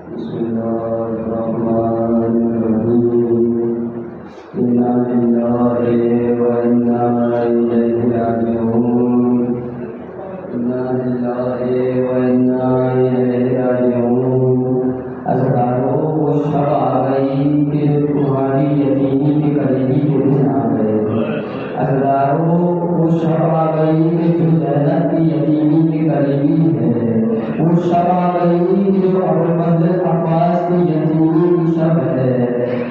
بسم الله الرحمن الرحيم إنا لله وإنا إليه راجعون إنا لله وإنا إليه راجعون أسرارو شب آ گئی کہ تمہاری یتیمی کے قریبی دن آ گئے اسرارو وہ شب آ گئی کہ جو زینب کی یتیمی کے قریبی ہے وہ شب آ گئی کہ جو ابوالفضل عباس کی یتیمی کی شب ہے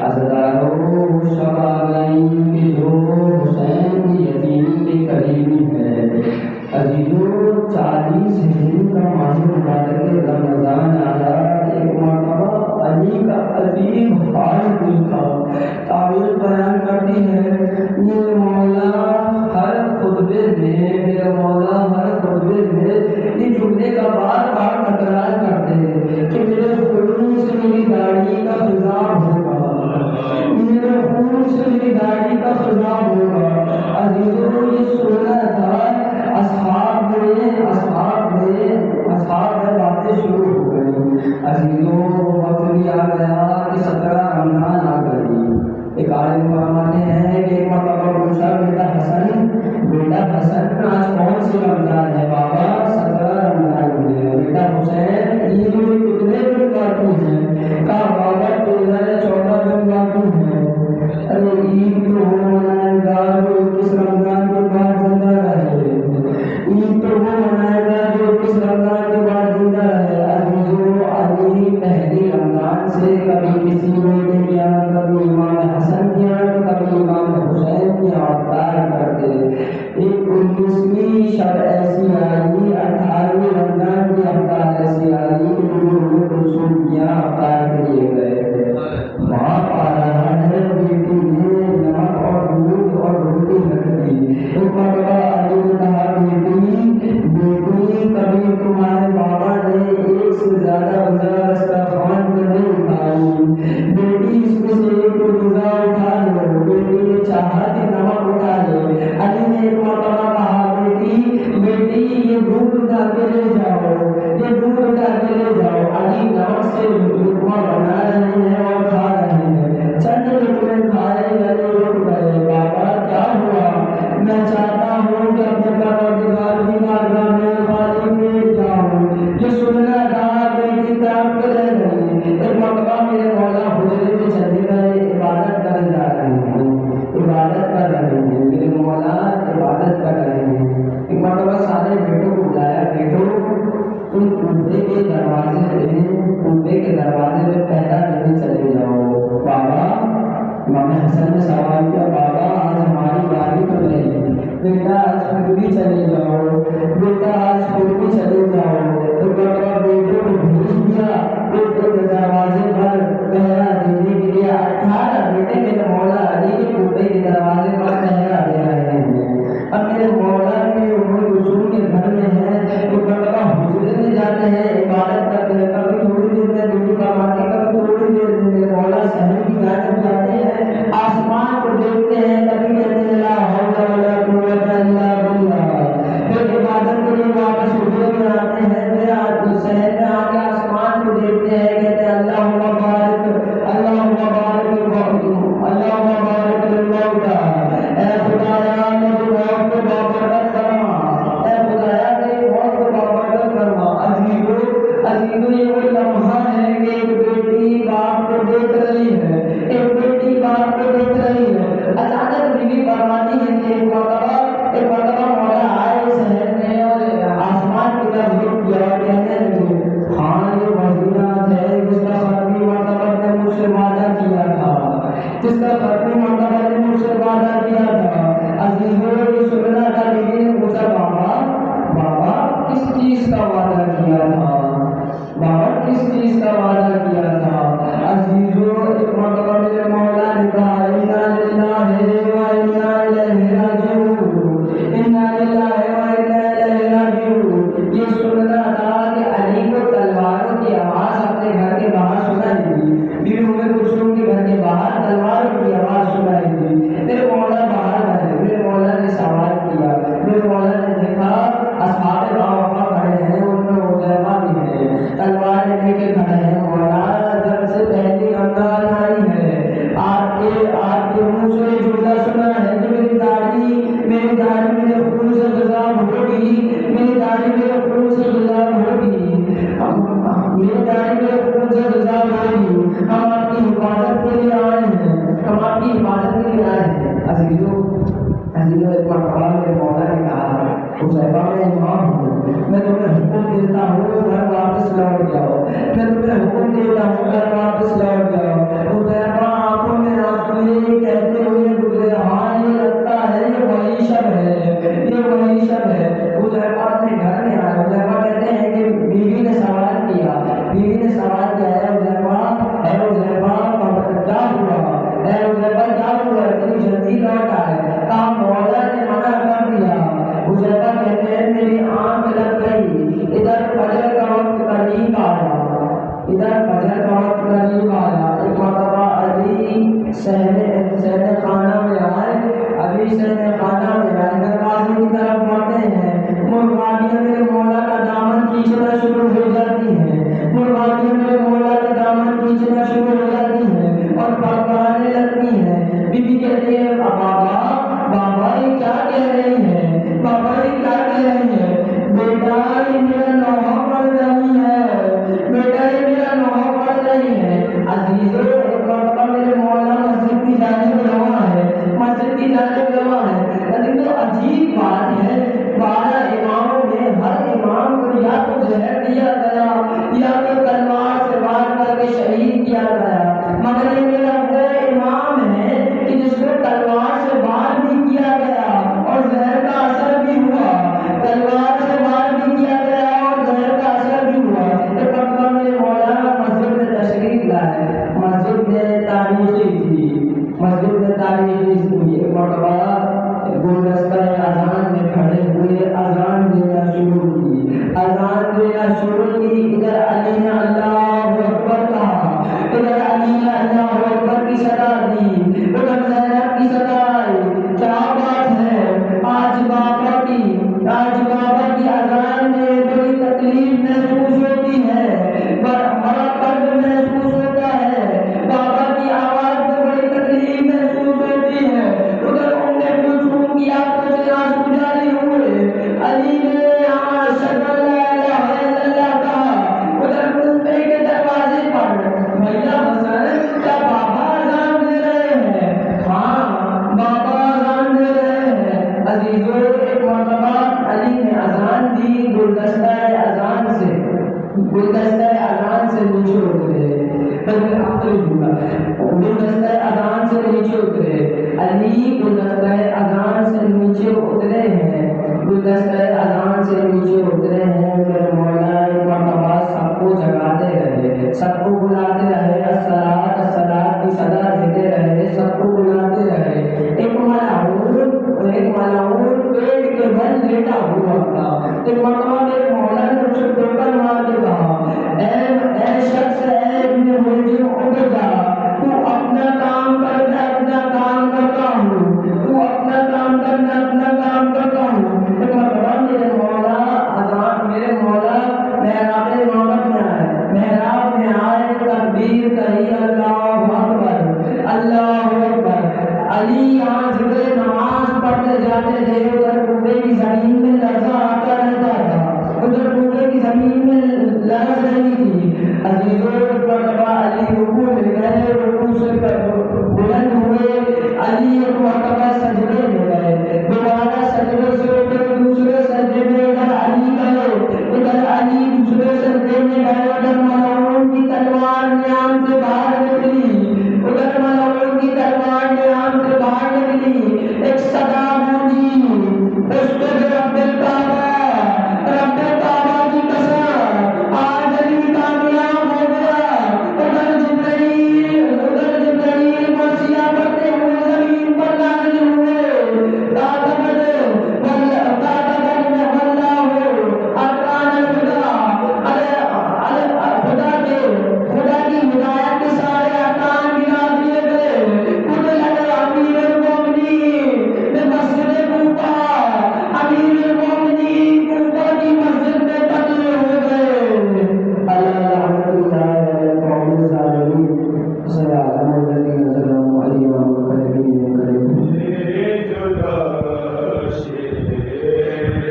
اسرارو وہ شب آ گئی کہ جو حسین کی یتیمی کے قریبی ہے عزیزوں 40 ہجری کا ماہ مبارک رمضان آیا ایک مرتبہ علی کا عظیم حال دل تھا تعبیر بیان کرتی ہے میرے مولا ہر خطبے میں یہ جملے کا بار بار تکرار کرتے ہیں کہ میرے خون سے میری داڑھی کا خضاب ہوگا میرے خون سے میری داڑھی کا خضاب ہوگا عزیزوں یہ سننا تھا اصحاب میں باتیں شروع ہو گئی عزیزوں وقت بھی آ گیا کہ 17 رمضان آ گئی ایک عالم فرماتے ہیں کہ ایک مرتبہ پوچھا بیٹا حسن آج کون سی رمضان ہے بابا 17 رمضان ہوئے بیٹا حسین عید میں کتنے دن باقی ہیں کہا بابا 13-14 دن باقی ہیں ارے عید تو وہ منائے گا جو 21 رمضان کے بعد زندہ رہے عید تو وہ منائے گا جو 21 رمضان کے بعد زندہ رہے عزیزوں علی پہلی رمضان سے کبھی کسی بیٹے کیا کبھی امام حسن کیا کبھی امام حسین کیا افطار کرتے ایک 19ویں شب ایسی آئی 18ویں رمضان کی افطار ایسی آئی کہ انہوں رسول کیا افطار کے لیے گئے باپ آ رہا ہے بیٹی نے نمک اور دودھ اور روٹی رکھ دی ایک مرتبہ علی نے کہا بیٹی کبھی تمہارے بابا نے ایک سے زیادہ روزہ دسترخوان پہ نہیں اٹھائی بیٹی اس میں سے ایک روزہ اٹھا لو بیٹی نے چاہا کہ نمک اٹھا لے علی نے ایک مرتبہ کہا بیٹی یہ دودھ اٹھا کے لے جاؤ علی نمک سے لقمہ بنا رہے ہیں اور کھا رہے ہیں چند لقمے کھائے گلے رک گئے بابا کیا ہوا میں چاہتا ہوں کہ اپنے پروردگار کی بارگاہ میں خالی پیٹ جاؤں یہ سننا تھا بیٹی طرف پہ رہ گئی ایک مرتبہ میرے مولا حجرے پہ چلے گئے عبادت کر رہے ہیں میرے مولا عبادت کر رہے ہیں ایک مرتبہ سارے بیٹوں کو بلایا بیٹوں تم کوفے کے دروازے میں پہرا دینے چلے جاؤ بابا امام حسن نے سوال کیا بابا آج ہماری باری تو نہیں بیٹا آج خود بھی چلے جاؤ تو مرتبہ بیٹوں کو بھیج دیا کوفے کے دروازے پر پہرا دینے کے لیے 18 بیٹے میرے مولا علی کے کوفے کے دروازے پر پہرا دے رہے ہیں اب میرے مولا کے عمر رسول کے گھر میں ہے تو مرتبہ حجرے میں جاتے ہیں عبادت کرتے ہیں کبھی تھوڑی دیر میں ڈیوٹی فرماتے کبھی تھوڑی دیر میں میرے مولا شہر کی جانب جاتے ہیں آسمان کو دیکھتے ہیں کبھی کہتے ہیں لا حول ولا قوت الا باللہ پھر عبادت کے لیے واپس حجرے میں آتے ہیں پھر شہر میں آ کے آسمان کو دیکھتے ہیں کہتے ہیں اللہم بارک للموتى اے خدایا میری موت کو بابرکت فرما اے خدایا میری موت کو بابرکت فرما عزیزوں یہ وہ لمحہ ہے کہ ایک بیٹی باپ کو دیکھ رہی ہے اچانک بیوی فرماتی ہے کہ ایک مرتبہ مولا آئے شہر میں اور آسمان کی طرف رخ کیا اور کہنے لگے ہاں یہ وزیرات ہے جس کا ختمی مرتبہ نے مجھ سے وعدہ کیا تھا عزیزوں یہ سننا تھا بیوی نے پوچھا بابا کس چیز کا وعدہ کیا تھا عزیزوں ایک مرتبہ میرے مولا نے کہا انا للہ و انا الیہ راجعون یہ سننا تھا کہ علی کو تلواروں کی آواز اپنے گھر کے باہر سنائی دی بیوی عمر کلثوم کے گھر کے باہر تلواروں کی آواز سنائی دی میرے مولا باہر گئے میرے مولا نے سوال کیا میرے مولا نے دیکھا اصحاب باوفا کھڑے ہیں ان میں حذیفہ بھی ہے تلوار لے کے کھڑے ہیں مولا ادھر فجر کا وقت قریب آیا، ایک مرتبہ علی صحن خانہ میں آئے، علی صحن خانہ میں آئے، دروازے کی طرف بڑھتے ہیں، مرغابیاں میرے مولا کا دامن کھینچنا شروع ہو جاتی ہیں، مرغابیاں میرے مولا کا دامن کھینچنا شروع ہو جاتی ہیں اور پڑپڑانے لگتی ہیں۔ بی بی کہتی ہے بابا یہ کیا کہہ رہی ہے، بابا یہ کیا کہہ رہی ہے؟ بیٹا یہ میرا نوحہ پڑھ رہی ہے، بیٹا یہ میرا نوحہ پڑھ رہی ہے۔ عزیزو ایک مرتبہ میرے مولا مسجد کی جانب رواں ہے، مسجد کی جانب رواں ہے، لیکن تو عجیب بات ہے 12 اماموں میں ہر امام کو یا تو زہر دیا گیا یا تو تلوار سے وار کر کے شہید کیا گیا، مگر یہ میرا وہ امام ہے کہ جس کو تلوار سے وار بھی کیا گیا اور زہر کا اثر بھی ہوا، تلوار سے وار بھی کیا گیا اور زہر کا اثر بھی ہوا۔ ایک مرتبہ میرے مولانا مسجد میں تشریف لائے، مسجد میں تاریخی تھی، مسجد میں تاریخی تھی، ایک مرتبہ گلدستہ اذان میں کھڑے ہوئے، اذان دینا شروع کی، اذان دینا شروع کی، ادھر علی نے اللہ اکبر کہا، ادھر علی نے اللہ اکبر کی صدا دی، ادھر زینب کی صدا آئی۔ کیا بات ہے، آج بابا کی اذان میں بڑی تکلیف محسوس ہوتی ہے، بڑا درد محسوس ہوتا ہے، بابا کی آواز میں بڑی تکلیف محسوس ہوتی ہے۔ ادھر کلثوم کی آنکھوں سے آنسو جاری ہوئے، علی نے یہاں اشہد ان لا الہ الا اللہ کہا، ادھر کوفے کے دروازے پر بھیا حسن کیا بابا اذان دے رہے ہیں؟ ہاں بابا اذان دے رہے ہیں۔ عزیزو ایک مرتبہ علی نے اذان دی، گلدستہ اذان سے نیچے اترے، گلدستہ اذان سے نیچے اترے، علی گلدستہ اذان سے نیچے اترے ہیں، گلدستہ اذان سے نیچے اترے ہیں۔ میرے مولا ایک مرتبہ سب کو جگاتے رہے، سب کو بلاتے رہے، الصلاۃ الصلاۃ کی صدا دیتے رہے، سب کو بلاتے رہے۔ ایک ملعون پیڑ کے بل لیٹا ہوا تھا، ایک مرتبہ میرے مولا نے اسے ٹوکر مار کے کہا، اے شخص، اے ابن ملجم اٹھ جا، تو اپنا کام کر، میں اپنا کام کرتا ہوں، تو اپنا کام کر، میں اپنا کام کرتا ہوں۔ ایک مرتبہ میرے مولا محراب امامت میں آئے، محراب میں آئے، تکبیر کہی، اللہ اکبر، اللہ اکبر۔ علی یہاں ذکر نماز پڑھتے جاتے تھے، ادھر کوفے کی زمین میں لرزہ آتا رہتا تھا، ادھر کوفے کی زمین میں لرز رہی تھی۔ عزیزوں ایک مرتبہ علی رکوع میں گئے، رکوع سے